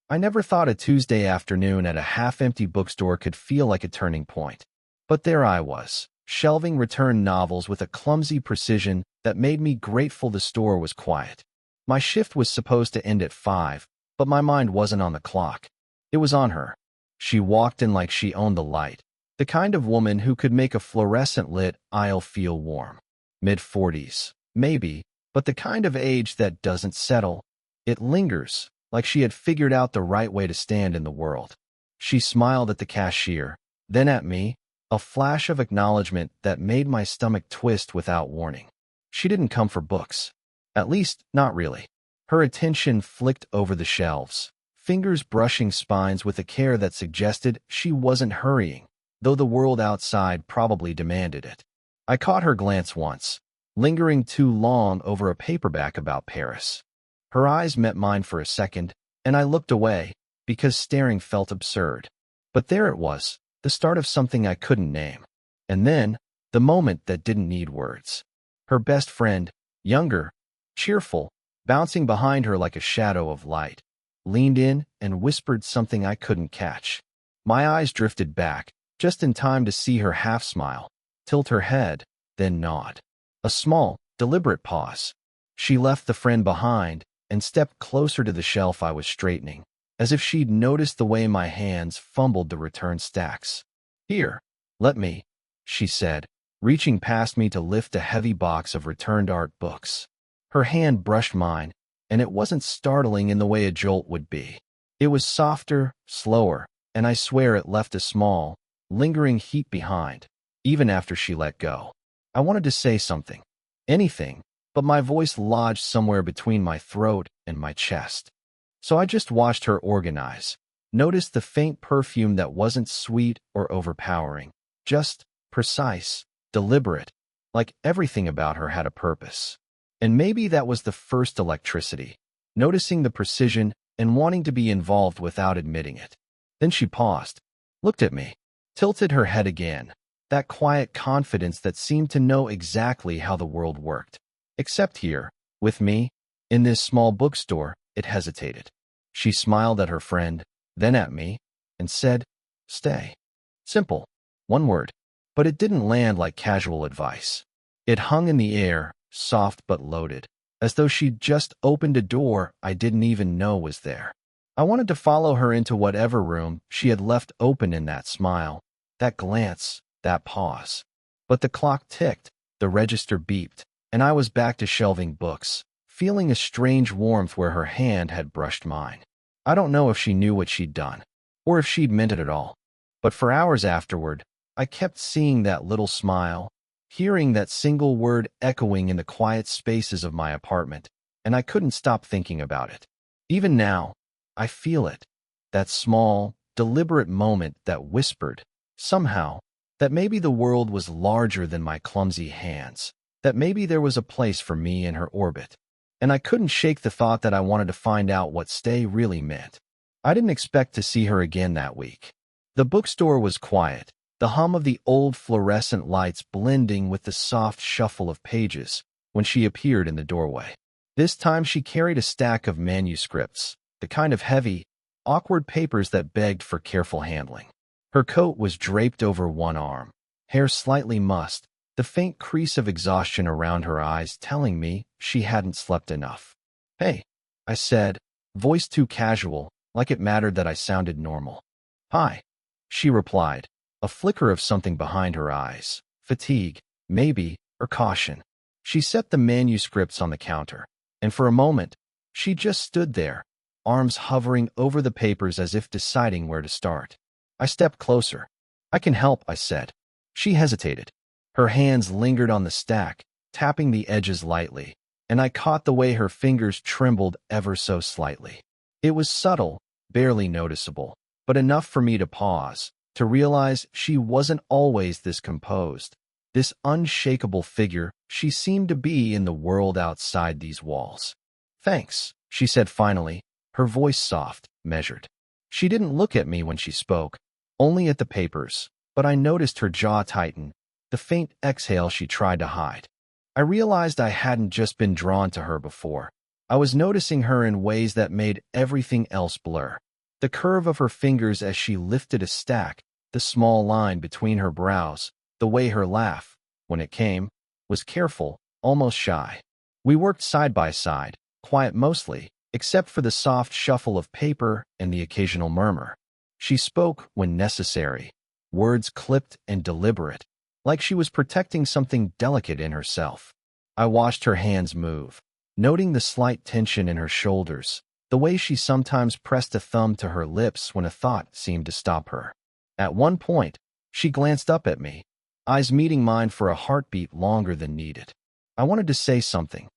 I never thought a Tuesday afternoon at a half-empty bookstore could feel like a turning point. But there I was, shelving returned novels with a clumsy precision that made me grateful the store was quiet. My shift was supposed to end at 5, but my mind wasn't on the clock. It was on her. She walked in like she owned the light, the kind of woman who could make a fluorescent-lit aisle feel warm. Mid-40s, maybe, but the kind of age that doesn't settle. It lingers, like she had figured out the right way to stand in the world. She smiled at the cashier, then at me, a flash of acknowledgement that made my stomach twist without warning. She didn't come for books. At least, not really. Her attention flicked over the shelves, fingers brushing spines with a care that suggested she wasn't hurrying, though the world outside probably demanded it. I caught her glance once, lingering too long over a paperback about Paris. Her eyes met mine for a second, and I looked away, because staring felt absurd. But there it was, the start of something I couldn't name. And then, the moment that didn't need words. Her best friend, younger, cheerful, bouncing behind her like a shadow of light, leaned in and whispered something I couldn't catch. My eyes drifted back, just in time to see her half smile, tilt her head, then nod. A small, deliberate pause. She left the friend behind and stepped closer to the shelf I was straightening, as if she'd noticed the way my hands fumbled the return stacks. "Here, let me," she said, reaching past me to lift a heavy box of returned art books. Her hand brushed mine, and it wasn't startling in the way a jolt would be. It was softer, slower, and I swear it left a small, lingering heat behind, even after she let go. I wanted to say something, anything, but my voice lodged somewhere between my throat and my chest. So I just watched her organize, noticed the faint perfume that wasn't sweet or overpowering, just precise, deliberate, like everything about her had a purpose. And maybe that was the first electricity, noticing the precision and wanting to be involved without admitting it. Then she paused, looked at me, tilted her head again, that quiet confidence that seemed to know exactly how the world worked. Except here, with me, in this small bookstore, it hesitated. She smiled at her friend, then at me, and said, "Stay." Simple. One word. But it didn't land like casual advice. It hung in the air, soft but loaded, as though she'd just opened a door I didn't even know was there. I wanted to follow her into whatever room she had left open in that smile, that glance, that pause. But the clock ticked, the register beeped, and I was back to shelving books, feeling a strange warmth where her hand had brushed mine. I don't know if she knew what she'd done, or if she'd meant it at all, but for hours afterward, I kept seeing that little smile, hearing that single word echoing in the quiet spaces of my apartment, and I couldn't stop thinking about it. Even now, I feel it, that small, deliberate moment that whispered, somehow, that maybe the world was larger than my clumsy hands, that maybe there was a place for me in her orbit. And I couldn't shake the thought that I wanted to find out what stay really meant. I didn't expect to see her again that week. The bookstore was quiet, the hum of the old fluorescent lights blending with the soft shuffle of pages when she appeared in the doorway. This time she carried a stack of manuscripts, the kind of heavy, awkward papers that begged for careful handling. Her coat was draped over one arm, hair slightly mussed, the faint crease of exhaustion around her eyes telling me she hadn't slept enough. "Hey," I said, voice too casual, like it mattered that I sounded normal. "Hi," she replied, a flicker of something behind her eyes, fatigue, maybe, or caution. She set the manuscripts on the counter, and for a moment, she just stood there, arms hovering over the papers as if deciding where to start. I stepped closer. "I can help," I said. She hesitated. Her hands lingered on the stack, tapping the edges lightly, and I caught the way her fingers trembled ever so slightly. It was subtle, barely noticeable, but enough for me to pause, to realize she wasn't always this composed, this unshakable figure she seemed to be in the world outside these walls. "Thanks," she said finally, her voice soft, measured. She didn't look at me when she spoke, only at the papers, but I noticed her jaw tighten, the faint exhale she tried to hide. I realized I hadn't just been drawn to her before. I was noticing her in ways that made everything else blur. The curve of her fingers as she lifted a stack, the small line between her brows, the way her laugh, when it came, was careful, almost shy. We worked side by side, quiet mostly, except for the soft shuffle of paper and the occasional murmur. She spoke when necessary, words clipped and deliberate, like she was protecting something delicate in herself. I watched her hands move, noting the slight tension in her shoulders, the way she sometimes pressed a thumb to her lips when a thought seemed to stop her. At one point, she glanced up at me, eyes meeting mine for a heartbeat longer than needed. I wanted to say something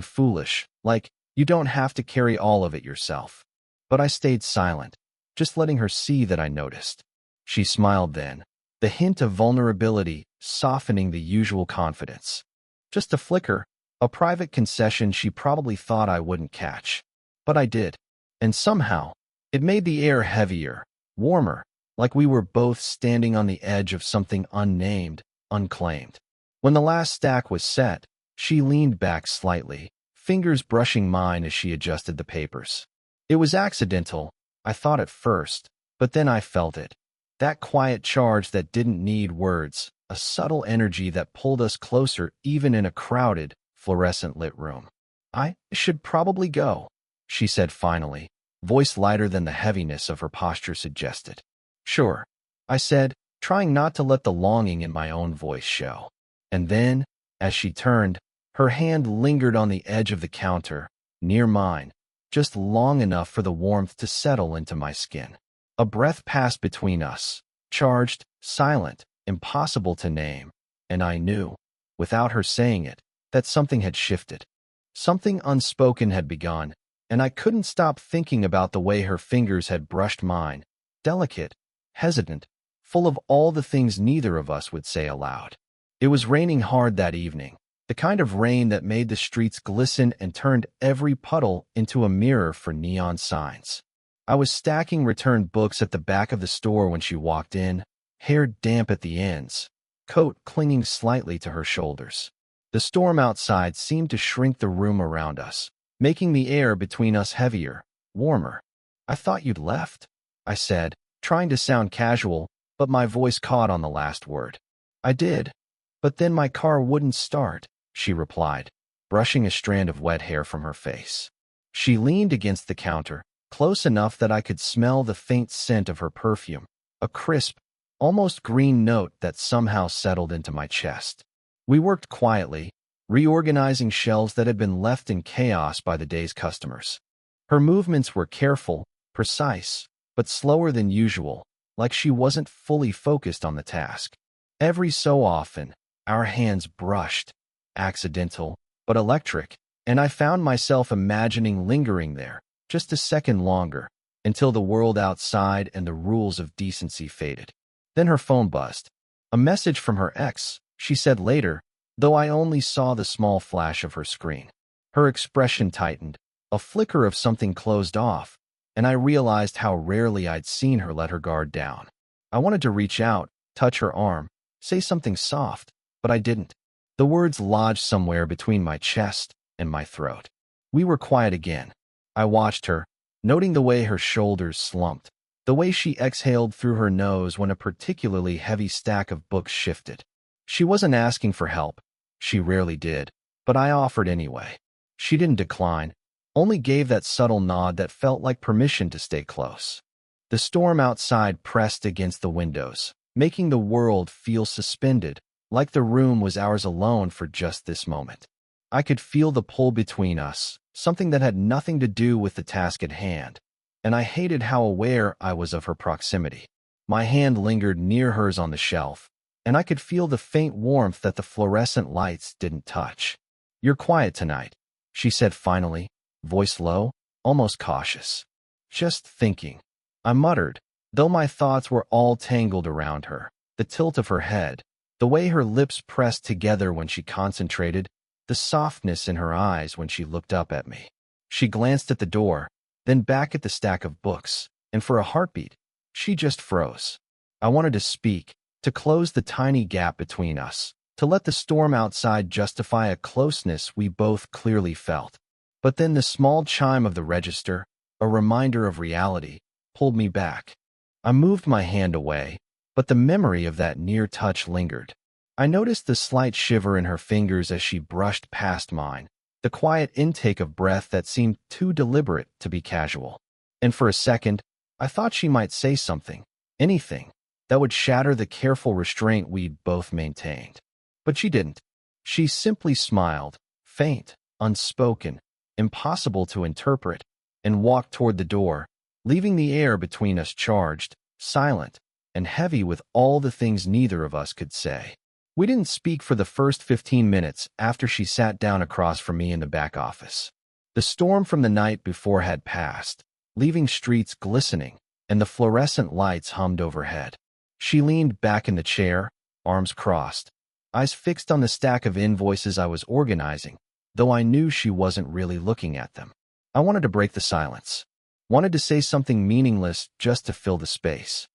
foolish, like, "You don't have to carry all of it yourself." But I stayed silent, just letting her see that I noticed. She smiled then, the hint of vulnerability softening the usual confidence. Just a flicker, a private concession she probably thought I wouldn't catch. But I did. And somehow, it made the air heavier, warmer, like we were both standing on the edge of something unnamed, unclaimed. When the last stack was set, she leaned back slightly, fingers brushing mine as she adjusted the papers. It was accidental, I thought at first, but then I felt it. That quiet charge that didn't need words, a subtle energy that pulled us closer even in a crowded, fluorescent-lit room. "I should probably go," she said finally, voice lighter than the heaviness of her posture suggested. "Sure," I said, trying not to let the longing in my own voice show. And then, as she turned, her hand lingered on the edge of the counter, near mine, just long enough for the warmth to settle into my skin. A breath passed between us, charged, silent, impossible to name, and I knew, without her saying it, that something had shifted. Something unspoken had begun, and I couldn't stop thinking about the way her fingers had brushed mine, delicate, hesitant, full of all the things neither of us would say aloud. It was raining hard that evening, the kind of rain that made the streets glisten and turned every puddle into a mirror for neon signs. I was stacking returned books at the back of the store when she walked in, hair damp at the ends, coat clinging slightly to her shoulders. The storm outside seemed to shrink the room around us, making the air between us heavier, warmer. "I thought you'd left," I said, trying to sound casual, but my voice caught on the last word. "I did, but then my car wouldn't start," she replied, brushing a strand of wet hair from her face. She leaned against the counter, close enough that I could smell the faint scent of her perfume, a crisp, almost green note that somehow settled into my chest. We worked quietly, reorganizing shelves that had been left in chaos by the day's customers. Her movements were careful, precise, but slower than usual, like she wasn't fully focused on the task. Every so often, our hands brushed, accidental, but electric, and I found myself imagining lingering there, just a second longer, until the world outside and the rules of decency faded. Then her phone buzzed. A message from her ex, she said later, though I only saw the small flash of her screen. Her expression tightened, a flicker of something closed off, and I realized how rarely I'd seen her let her guard down. I wanted to reach out, touch her arm, say something soft, but I didn't. The words lodged somewhere between my chest and my throat. We were quiet again. I watched her, noting the way her shoulders slumped, the way she exhaled through her nose when a particularly heavy stack of books shifted. She wasn't asking for help. She rarely did, but I offered anyway. She didn't decline, only gave that subtle nod that felt like permission to stay close. The storm outside pressed against the windows, making the world feel suspended, like the room was ours alone for just this moment. I could feel the pull between us, something that had nothing to do with the task at hand, and I hated how aware I was of her proximity. My hand lingered near hers on the shelf, and I could feel the faint warmth that the fluorescent lights didn't touch. "You're quiet tonight," she said finally, voice low, almost cautious. "Just thinking," I muttered, though my thoughts were all tangled around her, the tilt of her head, the way her lips pressed together when she concentrated, the softness in her eyes when she looked up at me. She glanced at the door, then back at the stack of books, and for a heartbeat, she just froze. I wanted to speak, to close the tiny gap between us, to let the storm outside justify a closeness we both clearly felt. But then the small chime of the register, a reminder of reality, pulled me back. I moved my hand away, but the memory of that near touch lingered. I noticed the slight shiver in her fingers as she brushed past mine, the quiet intake of breath that seemed too deliberate to be casual. And for a second, I thought she might say something, anything, that would shatter the careful restraint we'd both maintained. But she didn't. She simply smiled, faint, unspoken, impossible to interpret, and walked toward the door, leaving the air between us charged, silent, and heavy with all the things neither of us could say. We didn't speak for the first 15 minutes after she sat down across from me in the back office. The storm from the night before had passed, leaving streets glistening, and the fluorescent lights hummed overhead. She leaned back in the chair, arms crossed, eyes fixed on the stack of invoices I was organizing, though I knew she wasn't really looking at them. I wanted to break the silence. Wanted to say something meaningless just to fill the space.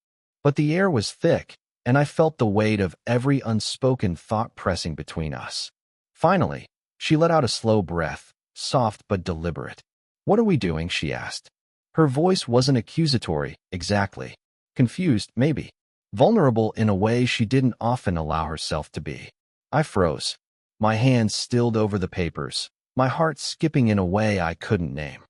But the air was thick, and I felt the weight of every unspoken thought pressing between us. Finally, she let out a slow breath, soft but deliberate. "What are we doing?" she asked. Her voice wasn't accusatory, exactly. Confused, maybe. Vulnerable in a way she didn't often allow herself to be. I froze. My hands stilled over the papers, my heart skipping in a way I couldn't name.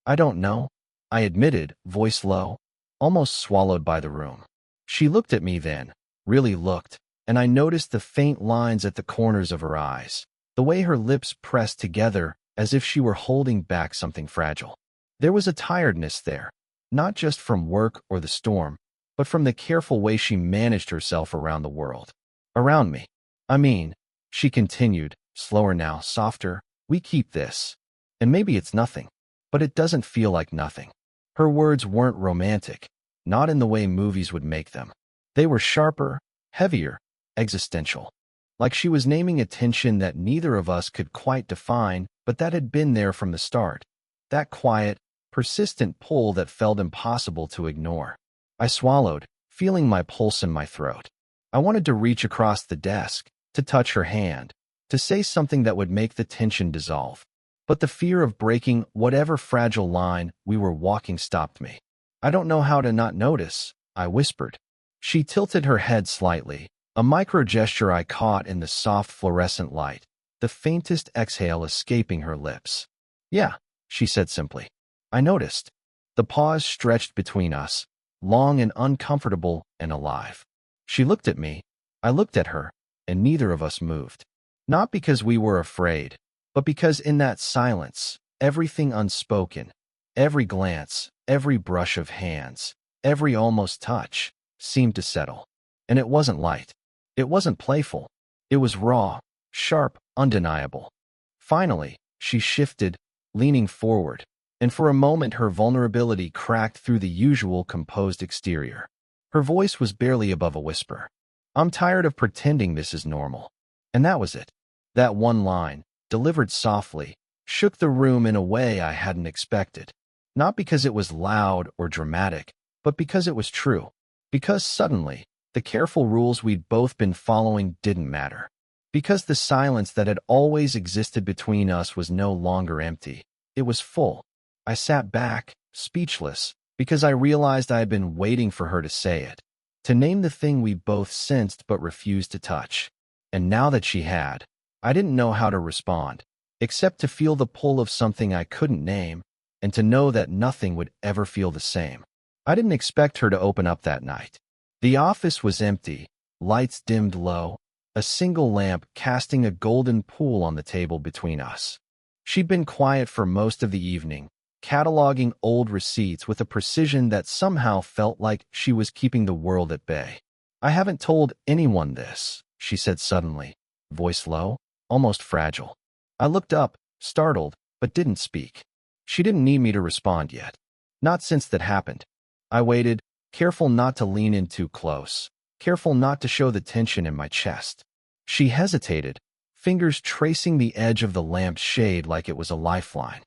I don't know," I admitted, voice low, almost swallowed by the room. She looked at me then, really looked, and I noticed the faint lines at the corners of her eyes, the way her lips pressed together as if she were holding back something fragile. There was a tiredness there, not just from work or the storm, but from the careful way she managed herself around the world. Around me. "I mean," she continued, slower now, softer, "we keep this. And maybe it's nothing, but it doesn't feel like nothing." Her words weren't romantic, not in the way movies would make them. They were sharper, heavier, existential. Like she was naming a tension that neither of us could quite define, but that had been there from the start. That quiet, persistent pull that felt impossible to ignore. I swallowed, feeling my pulse in my throat. I wanted to reach across the desk, to touch her hand, to say something that would make the tension dissolve. But the fear of breaking whatever fragile line we were walking stopped me. "I don't know how to not notice," I whispered. She tilted her head slightly, a micro gesture I caught in the soft fluorescent light, the faintest exhale escaping her lips. "Yeah," she said simply. I noticed. The pause stretched between us, long and uncomfortable and alive. She looked at me, I looked at her, and neither of us moved. Not because we were afraid, but because in that silence, everything unspoken, every glance, every brush of hands, every almost touch, seemed to settle. And it wasn't light. It wasn't playful. It was raw, sharp, undeniable. Finally, she shifted, leaning forward, and for a moment her vulnerability cracked through the usual composed exterior. Her voice was barely above a whisper. "I'm tired of pretending this is normal." And that was it. That one line, delivered softly, shook the room in a way I hadn't expected. Not because it was loud or dramatic, but because it was true. Because suddenly, the careful rules we'd both been following didn't matter. Because the silence that had always existed between us was no longer empty. It was full. I sat back, speechless, because I realized I had been waiting for her to say it, to name the thing we both sensed but refused to touch. And now that she had, I didn't know how to respond, except to feel the pull of something I couldn't name, and to know that nothing would ever feel the same. I didn't expect her to open up that night. The office was empty, lights dimmed low, a single lamp casting a golden pool on the table between us. She'd been quiet for most of the evening, cataloging old receipts with a precision that somehow felt like she was keeping the world at bay. "I haven't told anyone this," she said suddenly, voice low, almost fragile. I looked up, startled, but didn't speak. She didn't need me to respond yet. Not since that happened. I waited, careful not to lean in too close, careful not to show the tension in my chest. She hesitated, fingers tracing the edge of the lamp's shade like it was a lifeline.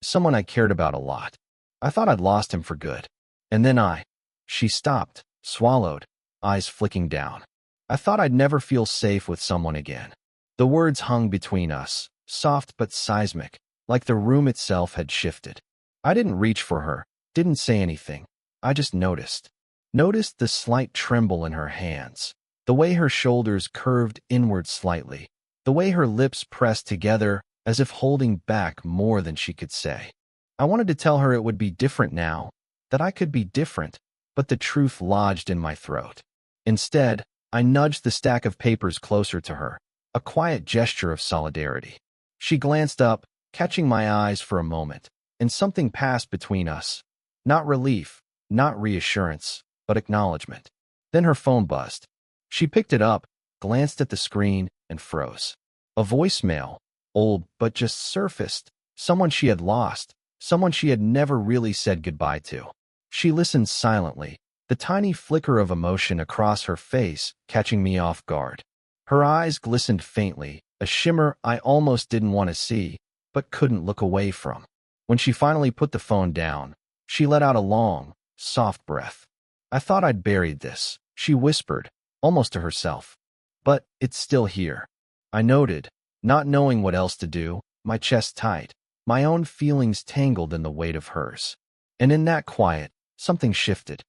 Someone I cared about a lot. I thought I'd lost him for good. And then She stopped, swallowed, eyes flicking down. "I thought I'd never feel safe with someone again." The words hung between us, soft but seismic, like the room itself had shifted. I didn't reach for her, Didn't say anything. I just noticed. Noticed the slight tremble in her hands, the way her shoulders curved inward slightly, the way her lips pressed together as if holding back more than she could say. I wanted to tell her it would be different now, that I could be different, but the truth lodged in my throat. Instead, I nudged the stack of papers closer to her, a quiet gesture of solidarity. She glanced up, catching my eyes for a moment, and something passed between us. Not relief, not reassurance, but acknowledgement. Then her phone buzzed. She picked it up, glanced at the screen, and froze. A voicemail, old but just surfaced, someone she had lost, someone she had never really said goodbye to. She listened silently, the tiny flicker of emotion across her face catching me off guard. Her eyes glistened faintly, a shimmer I almost didn't want to see, but couldn't look away from. When she finally put the phone down, she let out a long, soft breath. I thought I'd buried this, she whispered, almost to herself. But it's still here. I noted, not knowing what else to do, my chest tight, my own feelings tangled in the weight of hers. And in that quiet, something shifted.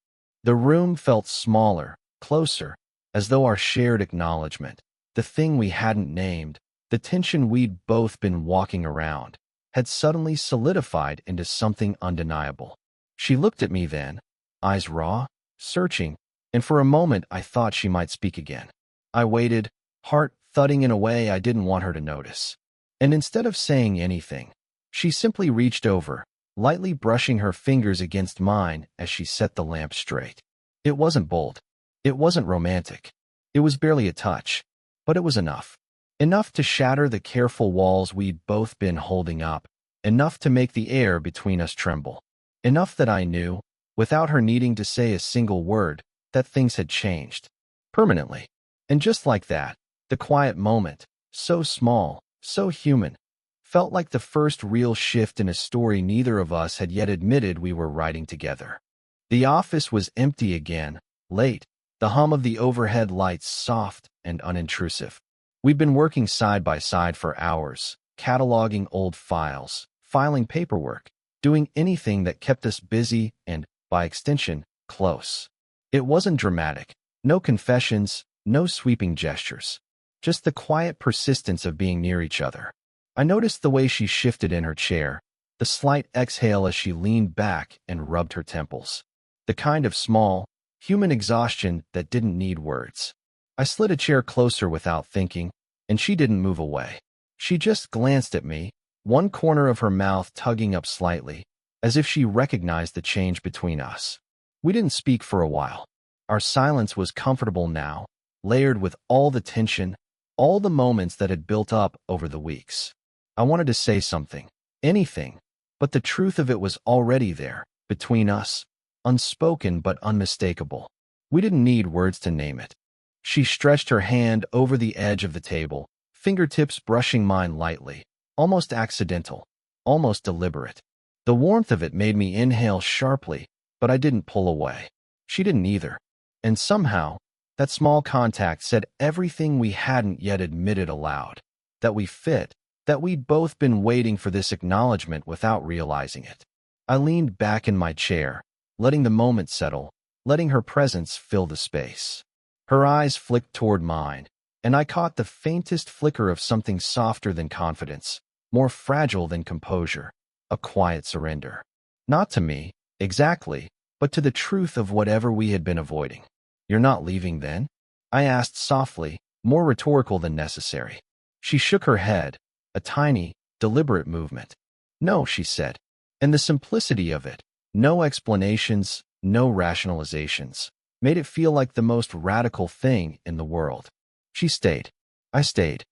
The room felt smaller, closer, as though our shared acknowledgement, the thing we hadn't named, the tension we'd both been walking around, had suddenly solidified into something undeniable. She looked at me then, eyes raw, searching, and for a moment I thought she might speak again. I waited, heart thudding in a way I didn't want her to notice. And instead of saying anything, she simply reached over, lightly brushing her fingers against mine as she set the lamp straight. It wasn't bold. It wasn't romantic. It was barely a touch, but it was enough. Enough to shatter the careful walls we'd both been holding up, enough to make the air between us tremble. Enough that I knew, without her needing to say a single word, that things had changed. Permanently. And just like that, the quiet moment, so small, so human, felt like the first real shift in a story neither of us had yet admitted we were writing together. The office was empty again, late, the hum of the overhead lights soft and unintrusive. We'd been working side by side for hours, cataloging old files, filing paperwork, doing anything that kept us busy and, by extension, close. It wasn't dramatic, no confessions, no sweeping gestures, just the quiet persistence of being near each other. I noticed the way she shifted in her chair, the slight exhale as she leaned back and rubbed her temples. The kind of small, human exhaustion that didn't need words. I slid a chair closer without thinking, and she didn't move away. She just glanced at me, one corner of her mouth tugging up slightly, as if she recognized the change between us. We didn't speak for a while. Our silence was comfortable now, layered with all the tension, all the moments that had built up over the weeks. I wanted to say something, anything, but the truth of it was already there, between us, unspoken but unmistakable. We didn't need words to name it. She stretched her hand over the edge of the table, fingertips brushing mine lightly, almost accidental, almost deliberate. The warmth of it made me inhale sharply, but I didn't pull away. She didn't either. And somehow, that small contact said everything we hadn't yet admitted aloud. That we fit, that we'd both been waiting for this acknowledgement without realizing it. I leaned back in my chair, letting the moment settle, letting her presence fill the space. Her eyes flicked toward mine, and I caught the faintest flicker of something softer than confidence, more fragile than composure, a quiet surrender. Not to me, exactly, but to the truth of whatever we had been avoiding. "You're not leaving then?" I asked softly, more rhetorical than necessary. She shook her head, a tiny, deliberate movement. "No," she said, and the simplicity of it, no explanations, no rationalizations, made it feel like the most radical thing in the world. She stayed. I stayed.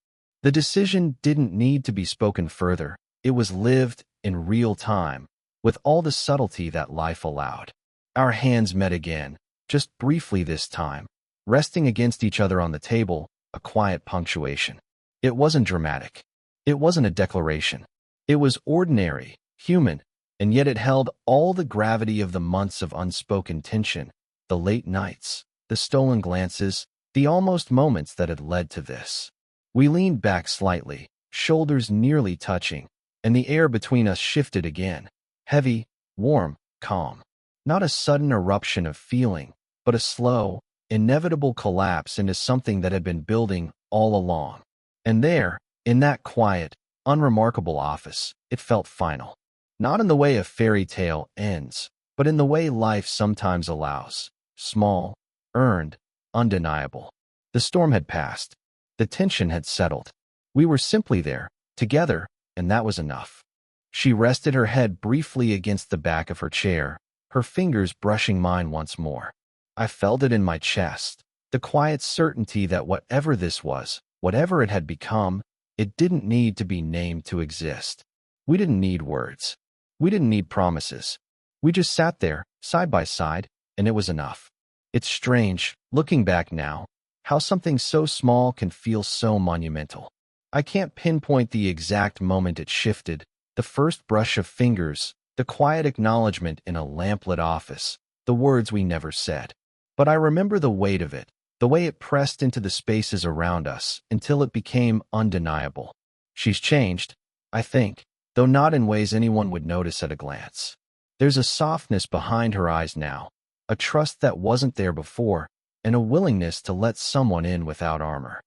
The decision didn't need to be spoken further. It was lived in real time, with all the subtlety that life allowed. Our hands met again, just briefly this time, resting against each other on the table, a quiet punctuation. It wasn't dramatic. It wasn't a declaration. It was ordinary, human, and yet it held all the gravity of the months of unspoken tension, the late nights, the stolen glances, the almost moments that had led to this. We leaned back slightly, shoulders nearly touching, and the air between us shifted again, heavy, warm, calm. Not a sudden eruption of feeling, but a slow, inevitable collapse into something that had been building all along. And there, in that quiet, unremarkable office, it felt final. Not in the way a fairy tale ends, but in the way life sometimes allows. Small, earned, undeniable. The storm had passed. The tension had settled. We were simply there, together, and that was enough. She rested her head briefly against the back of her chair, her fingers brushing mine once more. I felt it in my chest, the quiet certainty that whatever this was, whatever it had become, it didn't need to be named to exist. We didn't need words. We didn't need promises. We just sat there, side by side, and it was enough. It's strange, looking back now, how something so small can feel so monumental. I can't pinpoint the exact moment it shifted, the first brush of fingers, the quiet acknowledgement in a lamplit office, the words we never said. But I remember the weight of it, the way it pressed into the spaces around us until it became undeniable. She's changed, I think, though not in ways anyone would notice at a glance. There's a softness behind her eyes now, a trust that wasn't there before, and a willingness to let someone in without armor.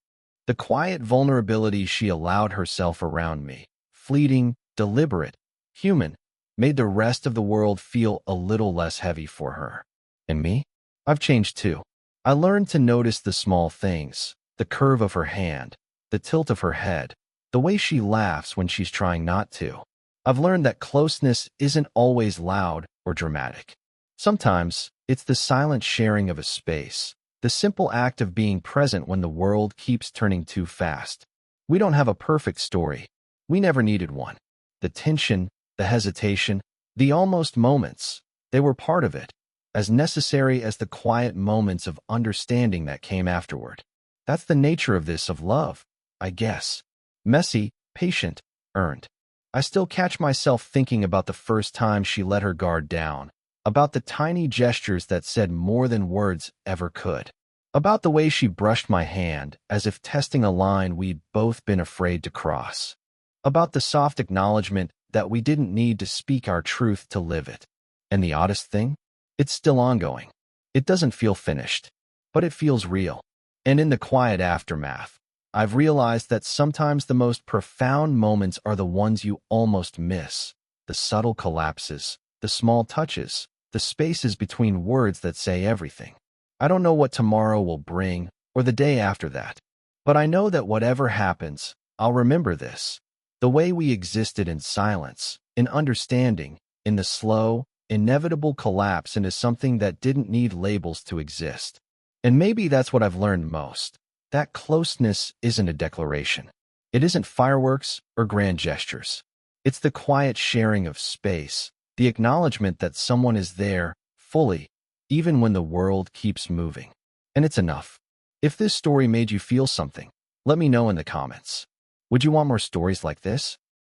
The quiet vulnerability she allowed herself around me, fleeting, deliberate, human, made the rest of the world feel a little less heavy for her. And me? I've changed too. I learned to notice the small things, the curve of her hand, the tilt of her head, the way she laughs when she's trying not to. I've learned that closeness isn't always loud or dramatic. Sometimes, it's the silent sharing of a space, the simple act of being present when the world keeps turning too fast. We don't have a perfect story. We never needed one. The tension, the hesitation, the almost moments, they were part of it, as necessary as the quiet moments of understanding that came afterward. That's the nature of this, of love, I guess. Messy, patient, earned. I still catch myself thinking about the first time she let her guard down, about the tiny gestures that said more than words ever could, about the way she brushed my hand as if testing a line we'd both been afraid to cross, about the soft acknowledgement that we didn't need to speak our truth to live it. And the oddest thing? It's still ongoing. It doesn't feel finished, but it feels real. And in the quiet aftermath, I've realized that sometimes the most profound moments are the ones you almost miss, the subtle collapses, the small touches, the spaces between words that say everything. I don't know what tomorrow will bring or the day after that, but I know that whatever happens, I'll remember this. The way we existed in silence, in understanding, in the slow, inevitable collapse into something that didn't need labels to exist. And maybe that's what I've learned most. That closeness isn't a declaration. It isn't fireworks or grand gestures. It's the quiet sharing of space, the acknowledgement that someone is there, fully, even when the world keeps moving. And it's enough. If this story made you feel something, let me know in the comments. Would you want more stories like this?